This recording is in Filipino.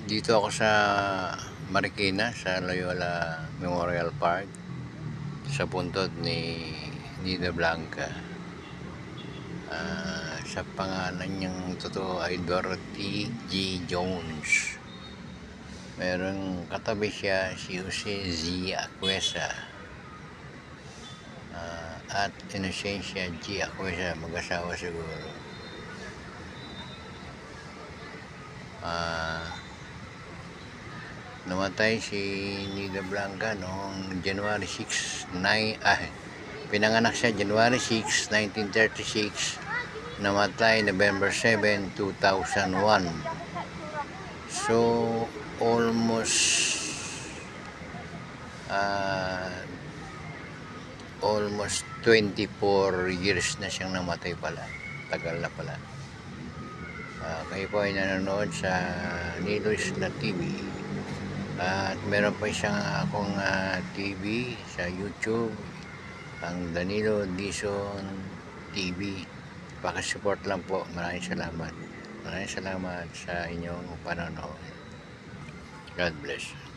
Dito ako sa Marikina, sa Loyola Memorial Park, sa puntod ni Nina Blanca. Sa pangalan niyang totoo ay Dorothy G. Jones. Merong katabi siya si Jose Z. Aquesa at Inocencia G. Aquesa, mag-asawa siguro. Namatay si Nina Blanca noong January 6, pinanganak siya January 6, 1936, namatay November 7, 2001. So, almost 24 years na siyang namatay pala. Tagal na pala. Kayo po ay nanonood sa Nilo's na TV. At meron pa isang akong TV sa YouTube, ang Danilo Dizon TV. Pakisupport lang po. Maraming salamat. Maraming salamat sa inyong panonood. God bless.